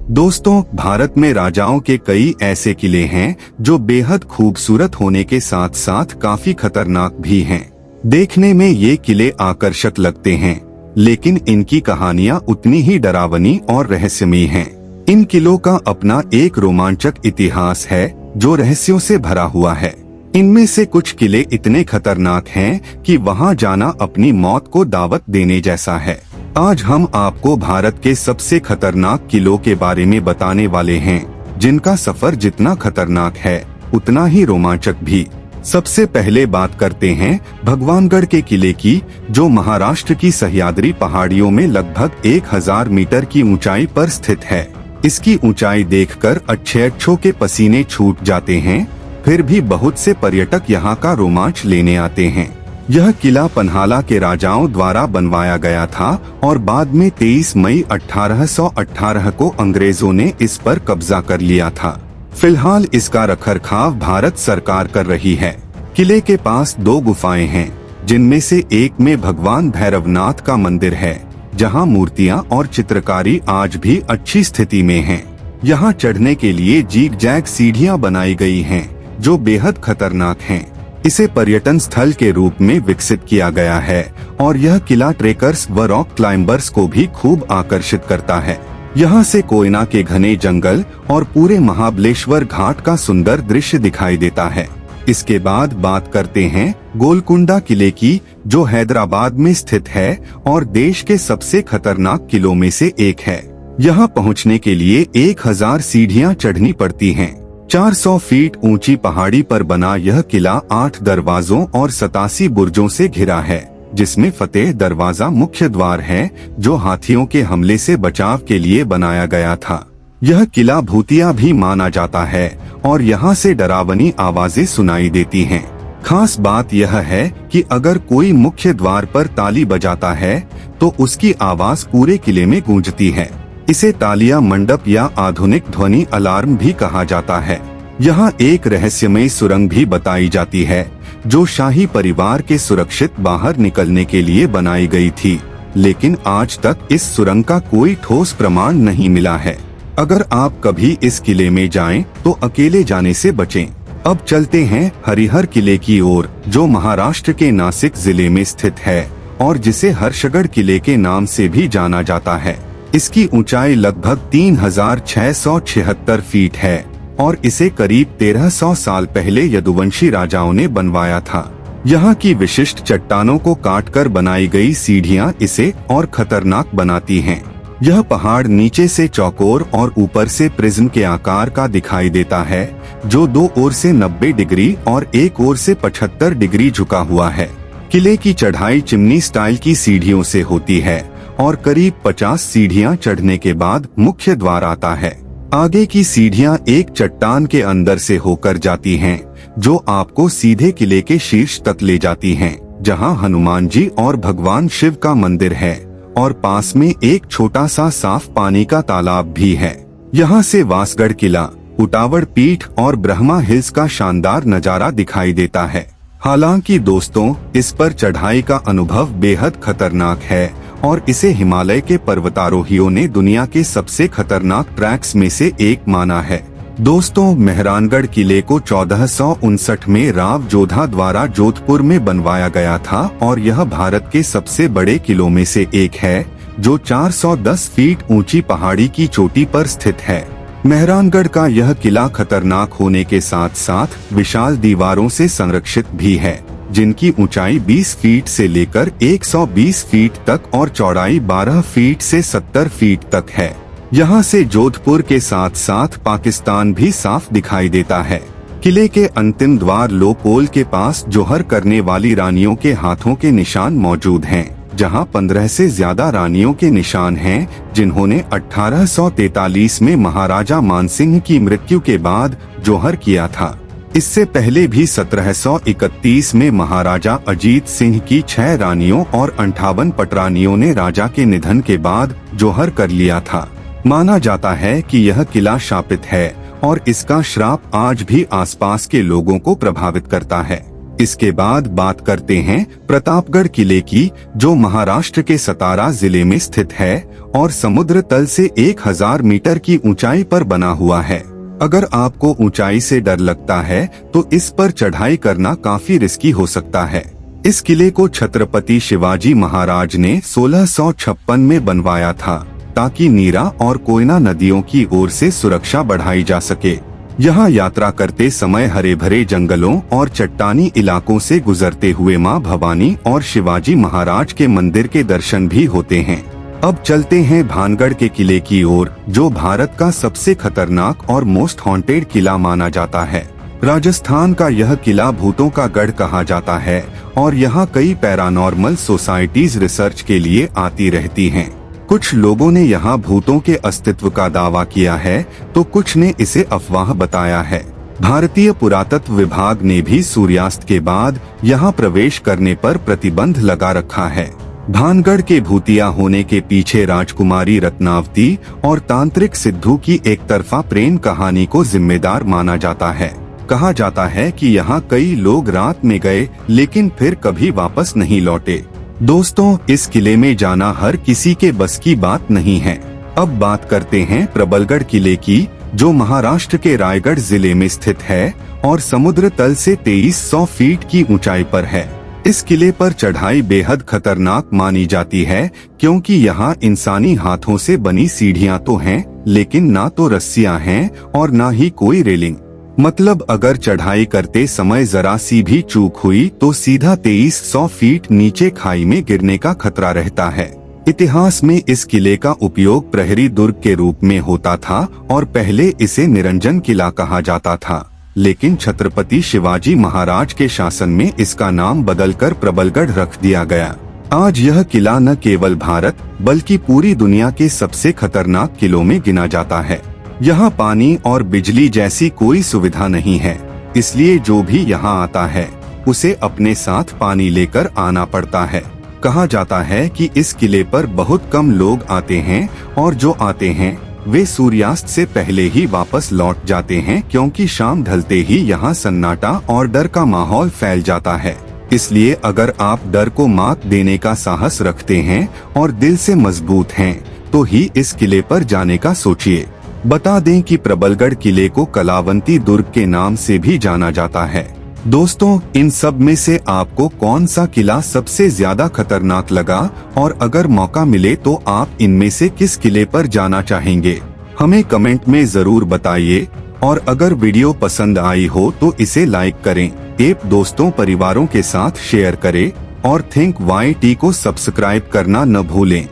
दोस्तों, भारत में राजाओं के कई ऐसे किले हैं जो बेहद खूबसूरत होने के साथ साथ काफी खतरनाक भी हैं। देखने में ये किले आकर्षक लगते हैं, लेकिन इनकी कहानियां उतनी ही डरावनी और रहस्यमयी हैं। इन किलों का अपना एक रोमांचक इतिहास है जो रहस्यों से भरा हुआ है। इनमें से कुछ किले इतने खतरनाक हैं कि वहां जाना अपनी मौत को दावत देने जैसा है। आज हम आपको भारत के सबसे खतरनाक किलों के बारे में बताने वाले हैं, जिनका सफर जितना खतरनाक है उतना ही रोमांचक भी। सबसे पहले बात करते हैं भगवानगढ़ के किले की, जो महाराष्ट्र की सह्याद्री पहाड़ियों में लगभग 1000 मीटर की ऊंचाई पर स्थित है। इसकी ऊंचाई देखकर अच्छे के पसीने छूट जाते हैं, फिर भी बहुत से पर्यटक यहाँ का रोमांच लेने आते हैं। यह किला पन्हाला के राजाओं द्वारा बनवाया गया था और बाद में 23 मई 1818 को अंग्रेजों ने इस पर कब्जा कर लिया था। फिलहाल इसका रखरखाव भारत सरकार कर रही है। किले के पास 2 गुफाएं हैं, जिनमें से एक में भगवान भैरवनाथ का मंदिर है, जहां मूर्तियां और चित्रकारी आज भी अच्छी स्थिति में हैं। यहां चढ़ने के लिए जीग जैग सीढ़ियां बनाई गई हैं, जो बेहद खतरनाक हैं। इसे पर्यटन स्थल के रूप में विकसित किया गया है और यह किला ट्रेकर्स व रॉक क्लाइंबर्स को भी खूब आकर्षित करता है। यहाँ से कोयना के घने जंगल और पूरे महाबलेश्वर घाट का सुंदर दृश्य दिखाई देता है। इसके बाद बात करते हैं गोलकुंडा किले की, जो हैदराबाद में स्थित है और देश के सबसे खतरनाक किलों में से एक है। यहाँ पहुँचने के लिए 1000 सीढ़ियाँ चढ़नी पड़ती हैं। 400 फीट ऊंची पहाड़ी पर बना यह किला 8 दरवाजों और 87 बुर्जों से घिरा है, जिसमें फतेह दरवाजा मुख्य द्वार है, जो हाथियों के हमले से बचाव के लिए बनाया गया था। यह किला भूतिया भी माना जाता है और यहाँ से डरावनी आवाजें सुनाई देती हैं। खास बात यह है कि अगर कोई मुख्य द्वार पर ताली बजाता है तो उसकी आवाज पूरे किले में गूंजती है। इसे तालिया मंडप या आधुनिक ध्वनि अलार्म भी कहा जाता है। यहाँ एक रहस्यमय सुरंग भी बताई जाती है, जो शाही परिवार के सुरक्षित बाहर निकलने के लिए बनाई गई थी, लेकिन आज तक इस सुरंग का कोई ठोस प्रमाण नहीं मिला है। अगर आप कभी इस किले में जाएं, तो अकेले जाने से बचें। अब चलते हैं हरिहर किले की ओर, जो महाराष्ट्र के नासिक जिले में स्थित है और जिसे हर्षगढ़ किले के नाम से भी जाना जाता है। इसकी ऊंचाई लगभग 3676 फीट है और इसे करीब 1300 साल पहले यदुवंशी राजाओं ने बनवाया था। यहाँ की विशिष्ट चट्टानों को काटकर बनाई गई सीढ़ियाँ इसे और खतरनाक बनाती हैं। यह पहाड़ नीचे से चौकोर और ऊपर से प्रिज्म के आकार का दिखाई देता है, जो 2 ओर से 90 डिग्री और एक ओर से 75 डिग्री झुका हुआ है। किले की चढ़ाई चिमनी स्टाइल की सीढ़ियों से होती है और करीब 50 सीढ़ियां चढ़ने के बाद मुख्य द्वार आता है। आगे की सीढ़ियां एक चट्टान के अंदर से होकर जाती हैं, जो आपको सीधे किले के शीर्ष तक ले जाती हैं, जहां हनुमान जी और भगवान शिव का मंदिर है और पास में एक छोटा सा साफ पानी का तालाब भी है। यहाँ से वासगढ़ किला, उटावड़ पीठ और ब्रह्मा हिल्स का शानदार नजारा दिखाई देता है। हालांकि दोस्तों, इस पर चढ़ाई का अनुभव बेहद खतरनाक है और इसे हिमालय के पर्वतारोहियों ने दुनिया के सबसे खतरनाक ट्रैक्स में से एक माना है। दोस्तों, मेहरानगढ़ किले को 1459 में राव जोधा द्वारा जोधपुर में बनवाया गया था और यह भारत के सबसे बड़े किलों में से एक है, जो 410 फीट ऊंची पहाड़ी की चोटी पर स्थित है। मेहरानगढ़ का यह किला खतरनाक होने के साथ साथ विशाल दीवारों से संरक्षित भी है, जिनकी ऊंचाई 20 फीट से लेकर 120 फीट तक और चौड़ाई 12 फीट से 70 फीट तक है। यहाँ से जोधपुर के साथ साथ पाकिस्तान भी साफ दिखाई देता है। किले के अंतिम द्वार लोपोल के पास जोहर करने वाली रानियों के हाथों के निशान मौजूद हैं, जहाँ 15 से ज्यादा रानियों के निशान हैं, जिन्होंने 1843 में महाराजा मानसिंह की मृत्यु के बाद जोहर किया था। इससे पहले भी 1731 में महाराजा अजीत सिंह की 6 रानियों और 58 पटरानियों ने राजा के निधन के बाद जोहर कर लिया था। माना जाता है कि यह किला शापित है और इसका श्राप आज भी आसपास के लोगों को प्रभावित करता है। इसके बाद बात करते हैं प्रतापगढ़ किले की, जो महाराष्ट्र के सतारा जिले में स्थित है और समुद्र तल से 1000 मीटर की ऊंचाई पर बना हुआ है। अगर आपको ऊंचाई से डर लगता है तो इस पर चढ़ाई करना काफी रिस्की हो सकता है। इस किले को छत्रपति शिवाजी महाराज ने 1656 में बनवाया था ताकि नीरा और कोयना नदियों की ओर से सुरक्षा बढ़ाई जा सके। यहाँ यात्रा करते समय हरे भरे जंगलों और चट्टानी इलाकों से गुजरते हुए मां भवानी और शिवाजी महाराज के मंदिर के दर्शन भी होते हैं। अब चलते हैं भानगढ़ के किले की ओर, जो भारत का सबसे खतरनाक और मोस्ट हॉन्टेड किला माना जाता है। राजस्थान का यह किला भूतों का गढ़ कहा जाता है और यहाँ कई पैरानॉर्मल सोसाइटीज रिसर्च के लिए आती रहती हैं। कुछ लोगों ने यहाँ भूतों के अस्तित्व का दावा किया है तो कुछ ने इसे अफवाह बताया है। भारतीय पुरातत्व विभाग ने भी सूर्यास्त के बाद यहाँ प्रवेश करने पर प्रतिबंध लगा रखा है। भानगढ़ के भूतिया होने के पीछे राजकुमारी रत्नावती और तांत्रिक सिद्धू की एक तरफा प्रेम कहानी को जिम्मेदार माना जाता है। कहा जाता है कि यहाँ कई लोग रात में गए लेकिन फिर कभी वापस नहीं लौटे। दोस्तों, इस किले में जाना हर किसी के बस की बात नहीं है। अब बात करते हैं प्रबलगढ़ किले की, जो महाराष्ट्र के रायगढ़ जिले में स्थित है और समुद्र तल से 2300 फीट की ऊंचाई पर है। इस किले पर चढ़ाई बेहद खतरनाक मानी जाती है क्योंकि यहाँ इंसानी हाथों से बनी सीढ़ियाँ तो हैं, लेकिन ना तो रस्सियाँ हैं और ना ही कोई रेलिंग। मतलब अगर चढ़ाई करते समय जरा सी भी चूक हुई तो सीधा 2300 फीट नीचे खाई में गिरने का खतरा रहता है। इतिहास में इस किले का उपयोग प्रहरी दुर्ग के रूप में होता था और पहले इसे निरंजन किला कहा जाता था, लेकिन छत्रपति शिवाजी महाराज के शासन में इसका नाम बदलकर प्रबलगढ़ रख दिया गया। आज यह किला न केवल भारत बल्कि पूरी दुनिया के सबसे खतरनाक किलों में गिना जाता है। यहाँ पानी और बिजली जैसी कोई सुविधा नहीं है, इसलिए जो भी यहाँ आता है उसे अपने साथ पानी लेकर आना पड़ता है। कहा जाता है कि इस किले पर बहुत कम लोग आते हैं और जो आते हैं वे सूर्यास्त से पहले ही वापस लौट जाते हैं, क्योंकि शाम ढलते ही यहाँ सन्नाटा और डर का माहौल फैल जाता है। इसलिए अगर आप डर को मात देने का साहस रखते हैं और दिल से मजबूत हैं तो ही इस किले पर जाने का सोचिए। बता दें कि प्रबलगढ़ किले को कलावंती दुर्ग के नाम से भी जाना जाता है। दोस्तों, इन सब में से आपको कौन सा किला सबसे ज्यादा खतरनाक लगा और अगर मौका मिले तो आप इनमें से किस किले पर जाना चाहेंगे, हमें कमेंट में जरूर बताइए। और अगर वीडियो पसंद आई हो तो इसे लाइक करें, दोस्तों परिवारों के साथ शेयर करें और थिंक YT को सब्सक्राइब करना न भूलें।